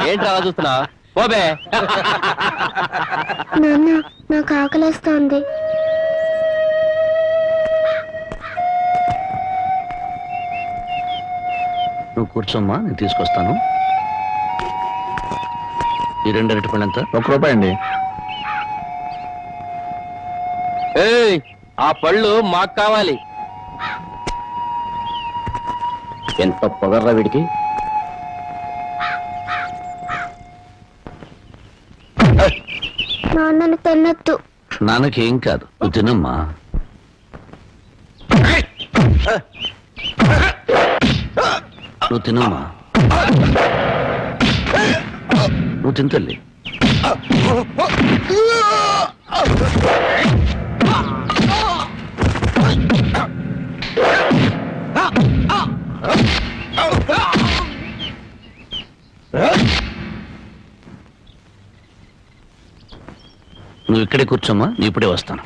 ఏంటి అలా చూస్తున్నావు? పోబే. నాన్న నాకు ఆకలేస్తోంది. నువ్వు కూర్చోమ్మా, నేను తీసుకొస్తాను. ఈ 2 అరటిపళ్ళు ఎంత? ₹1 అండి. ఏయ్, ఆ పళ్ళు మాకు కావాలి. ఎంత పొగర్రా వీడికి. నాన్నని తిన్నట్టు. నాన్నకేం కాదు, నువ్వు తినమ్మా. నువ్వు తినమ్మా, నువ్వు తింతల్లి. నువ్వు ఇక్కడే కూర్చోమ్మా, నీ ఇప్పుడే వస్తాను.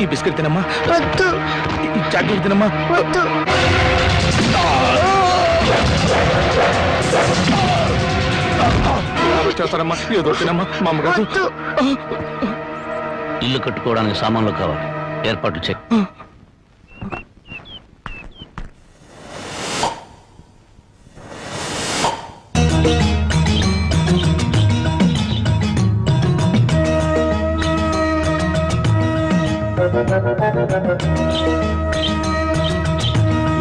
ఈ బిస్కెట్ తినమ్మా. వద్దు. ఈ చాక్లెట్ తినమ్మా. వద్దు. చేస్తారమ్మా, ఏదో తినమ్మా. మా అమ్మగారు ఇల్లు కట్టుకోవడానికి సామాన్లు కావాలి, ఏర్పాట్లు చెక్.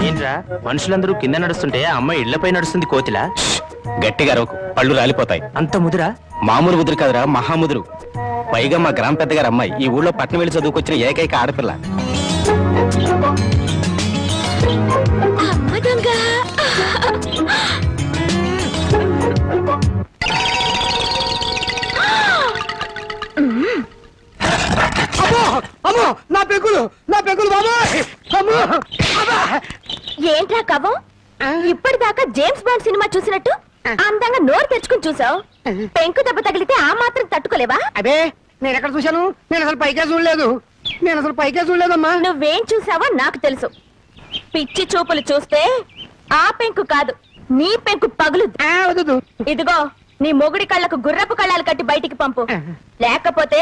ఏంట్రా మనుషులందరూ కింద నడుస్తుంటే ఆ అమ్మాయి ఇళ్లపై నడుస్తుంది కోతిలా? గట్టిగా అరవకు, పళ్ళు రాలిపోతాయి. అంత ముదురా? మామూలు ముదురు కాదురా, మహాముదురు. పైగా మా గ్రామ పెద్దగారు అమ్మాయి, ఈ ఊళ్ళో పట్నం వెళ్ళి చదువుకొచ్చిన ఏకైక ఆడపిల్ల. నా పెగులు బాబాయ్. ఏంట్రా కవ్వం? ఇప్పటిదాకా జేమ్స్ బాండ్ సినిమా చూసినట్టు అందంగా నోరు తెచ్చుకుని చూసావు. పెంకు దెబ్బ తగిలితే ఆ మాత్రం తట్టుకోలేవా? అదే నేను ఎక్కడ చూశాను? నేను అసలు పైకే చూడలేదమ్మా. నువ్వేం చూసావో నాకు తెలుసు. పిచ్చి చూపులు చూస్తే ఆ పెంకు కాదు, నీ పెంకు పగులు. ఇదిగో నీ మొగుడి కళ్ళకు గుర్రపు కళ్ళాలు కట్టి బయటికి పంపు, లేకపోతే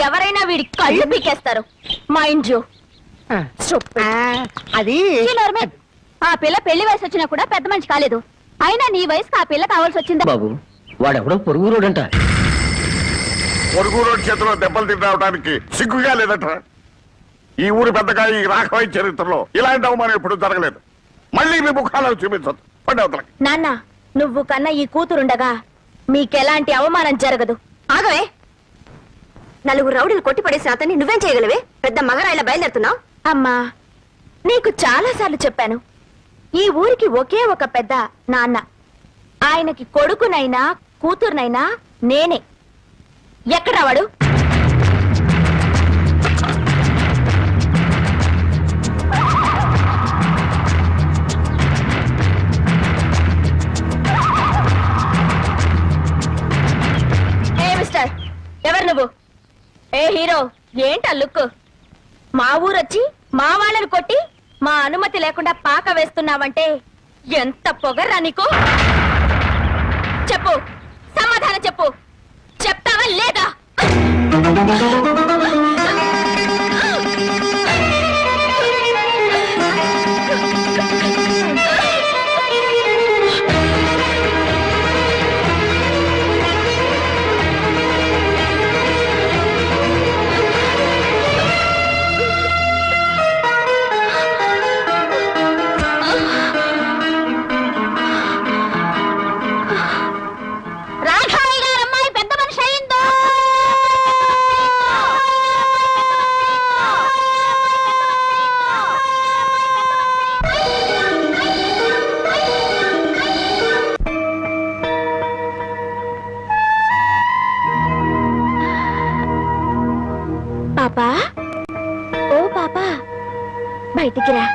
ఎవరైనా వీడి కళ్ళు పీకేస్తారు. Mind you. అది ఆ పిల్ల పెళ్లి వయసు వచ్చినా కూడా పెద్ద మనిషి కాలేదు. అయినా నీ వయసుకు ఆ పిల్ల కావాల్సి వచ్చిందా? బాబు, వాడెవడో పొరుగు రోడంట. పొరుగు రోడ్ చేతిలో దెబ్బలు తినడానికి సిగ్గుగా లేదట. ఈ ఊరి పెద్దగా ఈ రాఘవయ్య చరిత్రలో ఇలాంటి అవమానం ఎప్పుడు జరగలేదు. మళ్ళీ మీ ముఖాలను చూపించదు. పండవతలకి నాన్న, నువ్వు కన్నా ఈ కూతురుండగా మీకెలాంటి అవమానం జరగదు. ఆగవే. నలుగురు రౌడీలు కొట్టి పడేసిన అతన్ని నువ్వేం చేయగలవే? పెద్ద మగరాయిలా బయలుదేరుతున్నావు. అమ్మా, నీకు చాలా సార్లు చెప్పాను, ఈ ఊరికి ఒకే ఒక పెద్ద నాన్న. ఆయనకి కొడుకునైనా కూతురునైనా నేనే. ఎక్కడా వాడు? ఎవరు నువ్వు? ఏ హీరో, ఏంటా లుక్? మా ఊరొచ్చి మా వాళ్ళని కొట్టి మా అనుమతి లేకుండా పాక వేస్తున్నావంటే ఎంత పొగర్రా నీకు? చెప్పు, సమాధానం చెప్పు. చెప్తావా లేదా? పాపా, ఓ పాపా, బయటికి రా.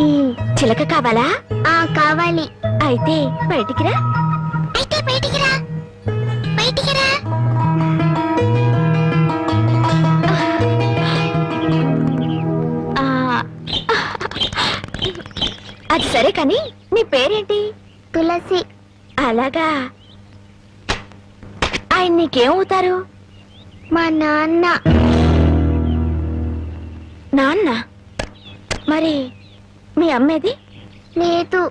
ఈ చిలక కావాలా? కావాలి. అయితే బయటికి రా. బయటికి రా. అది సరే కానీ నీ పేరేంటి? తులసి. అలాగా. ఆయన నీకేమవుతారు? మా నాన్న. నాన్న? మరి మీ అమ్మేది? లేదు.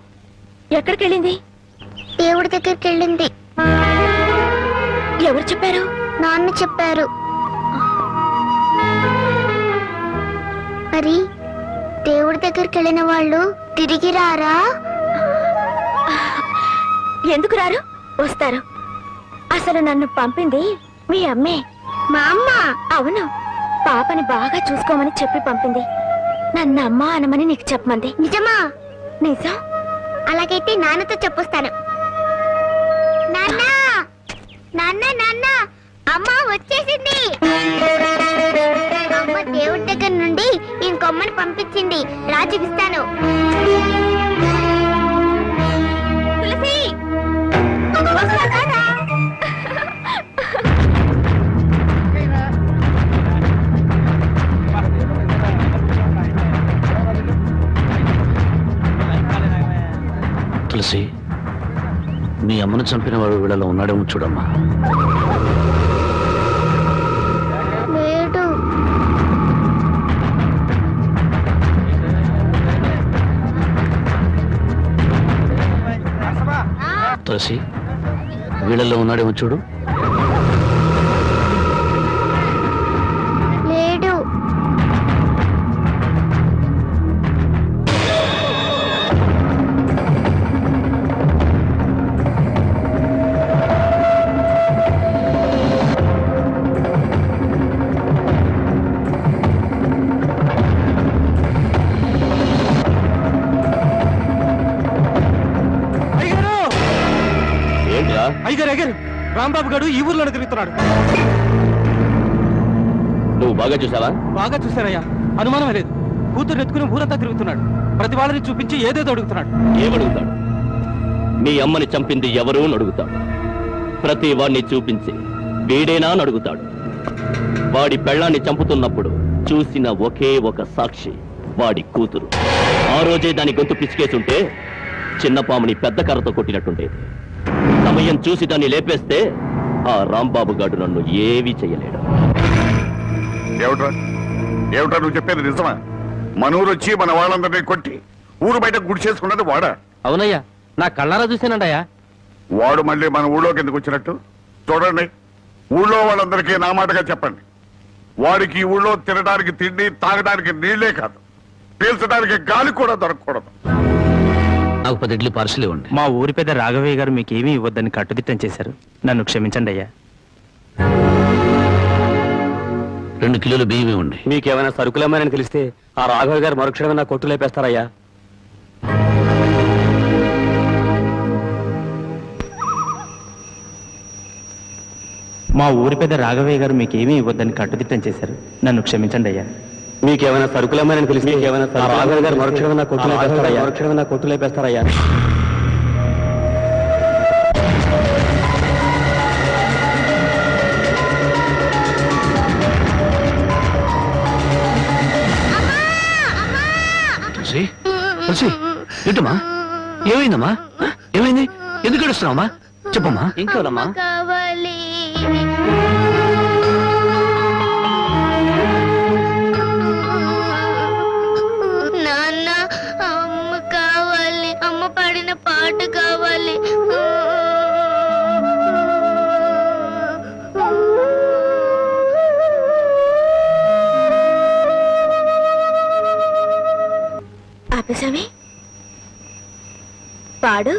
ఎక్కడికి వెళ్ళింది? దేవుడి దగ్గరికి వెళ్ళింది. ఎవరు చెప్పారు? నాన్న చెప్పారు. మరి దేవుడి దగ్గరికి వెళ్ళిన వాళ్ళు తిరిగి రారా? ఎందుకు రారు? వస్తారు. అసలు నన్ను పంపింది మీ అమ్మే. మా అమ్మ? అవును. పాపని బాగా చూసుకోమని చెప్పి పంపింది. నన్ను అమ్మ అనమని నీకు చెప్పమంది. నిజమా? నిజం. అలాగైతే నాన్నతో చెప్పొస్తాను. నాన్న, నాన్న, నాన్న, అమ్మ వచ్చేసింది. అమ్మ దేవుడి దగ్గర నుండి ఇంకొమ్మని పంపించింది. రా చూపిస్తాను. తులసి, తులసి, మీ అమ్మను చంపిన వాడు వీళ్ళలో ఉన్నాడేమో చూడమ్మా. లేడు. తులసి, వీళ్ళల్లో ఉన్నాడేమో చూడు. లేడు. అయ్యగారు, రాంబాబు గారు ఈ ఊర్లోనే తిరుగుతున్నాడు. నువ్వు బాగా చూసావా? బాగా చూశారయ్యా, అనుమానం లేదు. కూతురు ఎత్తుకుని ఊరంతా తిరుగుతున్నాడు. ప్రతి వాళ్ళని చూపించి ఏదేదో అడుగుతున్నాడు. ఏమడుగుతాడు? మీ అమ్మని చంపింది ఎవరు అని అడుగుతాడు. ప్రతి వాడిని చూపించి వీడేనా అని అడుగుతాడు. వాడి పెళ్ళాన్ని చంపుతున్నప్పుడు చూసిన ఒకే ఒక సాక్షి వాడి కూతురు. ఆ రోజే దాని గొంతు పిసికేసుంటే చిన్న పాముని పెద్ద కర్రతో కొట్టినట్టుండేది. సమయం చూసి దాన్ని లేపేస్తే ఆ రాంబాబు గారు నన్ను ఏమీ చెయ్యలేడు. ఏమిటా నువ్వు చెప్పేది నిజమా? మనూరు వచ్చి మన వాళ్ళందరినీ కొట్టి ఊరు బయట గుడి చేసుకున్నది వాడా? అవునయ్యా, నా కళ్ళారా చూశానండయ్యా. వాడు మళ్ళీ మన ఊళ్ళోకి ఎందుకు వచ్చినట్టు? చూడండి, ఊళ్ళో వాళ్ళందరికీ నా మాటగా చెప్పండి. వాడికి ఈ ఊళ్ళో తినడానికి తిండి, తాగడానికి నీళ్లే కాదు, పీల్చడానికి గాలి కూడా దొరకకూడదు. నాకు 10 ఇడ్లీ పార్సల్ ఇవ్వండి. మా ఊరి పెద్ద రాఘవయ్య గారు మీకేమీ ఇవ్వద్దని కట్టుదిట్టం చేశారు. నన్ను క్షమించండి అయ్యా. 2 కిలోలు బియ్యం ఇవ్వండి. మీకేమైనా సరుకులేమని తెలిస్తే ఆ రాఘవయ్య గారు మరుక్షణమే నా కొట్టు లేపేస్తారయ్యా. మా ఊరి పెద్ద రాఘవయ్య గారు మీకేమీ ఇవ్వద్దని కట్టుదిట్టం చేశారు. నన్ను క్షమించండి అయ్యా. మీకేమైనా సరుకులేమని తెలిస్తే రాఘవయ్య గారు మరుక్షణమే నా కొట్టు లేపేస్తారయ్యా. తులసి ఏంటమ్మా ఏమైందమ్మా ఏమైంది ఎందుకు ఏడుస్తున్నావమ్మా చెప్పమ్మా ఇంకోనమ్మా కావాలి నాన్న అమ్మ కావాలి అమ్మ పాడిన పాట కావాలి ఆపేసామి పాడు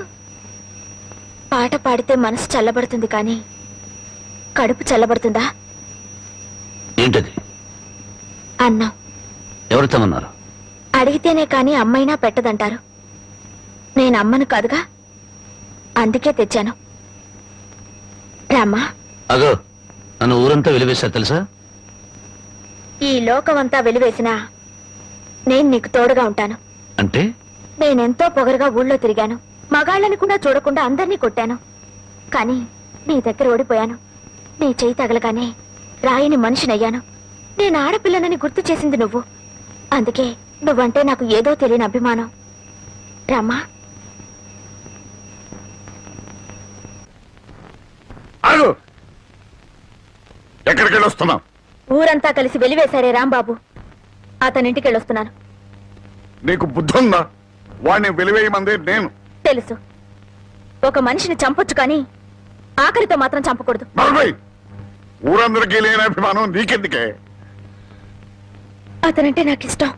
పాట పాడితే మనసు చల్లబడుతుంది కానీ కడుపు చల్లబడుతుందా ఏంటది అన్నం ఎవరు తమన్నారు అడిగితేనే కాని అమ్మైనా పెట్టదంటారు నేను అమ్మను కాదుగా అందుకే తెచ్చాను రామ్మా అగో నన్ను ఊరంతా వెలివేశారు తెలుసా ఈ లోకమంతా వెలివేసినా నేను నీకు తోడుగా ఉంటాను అంటే నేనెంతో పొగరుగా ఊళ్ళో తిరిగాను మగాళ్ళని కూడా చూడకుండా అందరినీ కొట్టాను కానీ నీ దగ్గర ఓడిపోయాను నీ చేయి తగలగానే రాయిని మనిషినయ్యాను నేను ఆడపిల్లనని గుర్తు చేసింది నువ్వు అందుకే నువ్వంటే నాకు ఏదో తెలియని అభిమానం రామ్మా ఆగు ఎక్కడికి వెళ్ళొస్తున్నావు ఊరంతా కలిసి వెలివేశారే రాంబాబు అతనింటికి వెళ్ళొస్తున్నాను నీకు బుద్ధి ఉందా వాడిని వెలివేయమంది నేను తెలుసు ఒక మనిషిని చంపొచ్చు కానీ ఆఖరితో మాత్రం చంపకూడదు నలభై ఊరందరికీ లేని అభిమానం నీకెందుకే అతనంటే నాకు ఇష్టం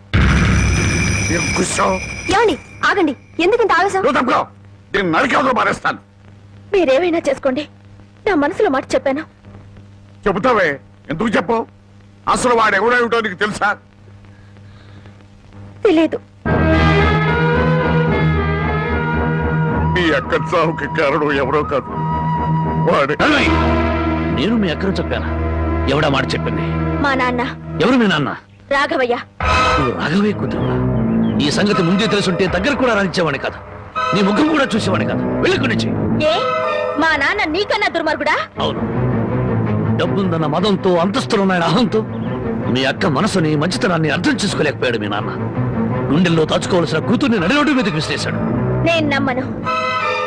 ఏం కూర్చోవు? ఏమండి ఆగండి ఎందుకింత ఆవేశం నువ్వు తప్పుకో నేను నరికేవతో మారేస్తాను మీరేమైనా చేసుకోండి నా మనసులో మాట చెప్పాను చెబుతావే ఎందుకు చెప్పు అసలు వాడు ఎవడేమిటో నీకు తెలుసా తెలియదు మీ అక్క చావుకి కారణం ఎవరో కాదు వాడే నడవయ్. నేను మీ అక్కను చెప్పానా ఎవడా మాట చెప్పింది మా నాన్న ఎవరు మీ నాన్న రాఘవయ్య నువ్వు రాఘవే కూతురువా ఈ సంగతి ముందే తెలుసుంటే దగ్గర కూడా రానిచ్చేవాడి కాదు నీ ముఖం కూడా చూసేవాడి కాదు వెళ్ళకుని ఏ మా నాన్న నీకన్నా దుర్మార్గుడా అవును డబ్బుందన్న మదంతో అంతస్తులున్నాయన అహంతో మీ అక్క మనసుని మంచితనాన్ని అర్థం చేసుకోలేకపోయాడు మీ నాన్న గుండెల్లో దాచుకోవాల్సిన కూతుర్ని నడిరోడ్డు మీదకి విసిరేశాడు నేను నమ్మను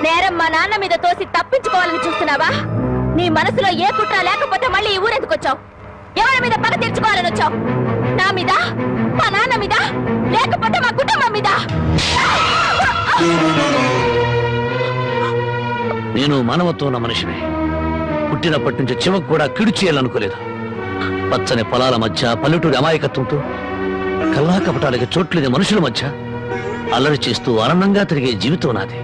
నేరం మా నాన్న మీద తోసి తప్పించుకోవాలని చూస్తున్నావా నీ మనసులో ఏ కుట్ర లేకపోతే మళ్ళీ ఈ ఊరెందుకు వచ్చావు ఎవరి మీద పగ తీర్చుకోవాలని వచ్చావు నా మీద మా నాన్న మీద లేకపోతే మా కుటుంబం మీద నేను మానవత్వం ఉన్న మనిషిని పుట్టినప్పటి నుంచి చివకు కూడా కిడు చేయాలనుకోలేదు పచ్చని పొలాల మధ్య పల్లెటూరి అమాయకత్వంతో కల్లా కపటాలకి చోట్లేని మనుషుల మధ్య అల్లరి చేస్తూ ఆనందంగా తిరిగే జీవితం నాది